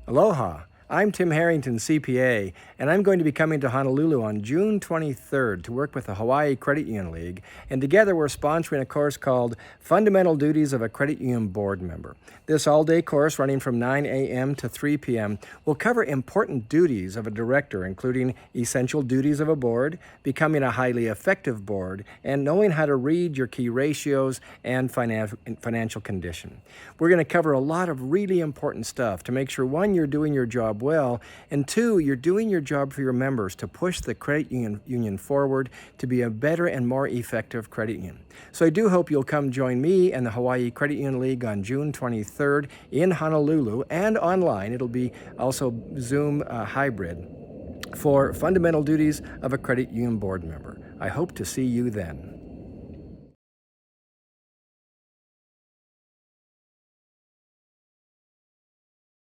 Aloha. I'm Tim Harrington, CPA, and I'm going to be coming to Honolulu on June 23rd to work with the Hawaii Credit Union League, and together we're sponsoring a course called Fundamental Duties of a Credit Union Board Member. This all-day course, running from 9 a.m. to 3 p.m., will cover important duties of a director, including essential duties of a board, becoming a highly effective board, and knowing how to read your key ratios and financial condition. We're going to cover a lot of really important stuff to make sure, one, you're doing your job well, and two, you're doing your job for your members to push the credit union forward to be a better and more effective credit union. So I do hope you'll come join me and the Hawaii Credit Union League on June 23rd in Honolulu and online. It'll be also Zoom hybrid for fundamental duties of a credit union board member. I hope to see you then.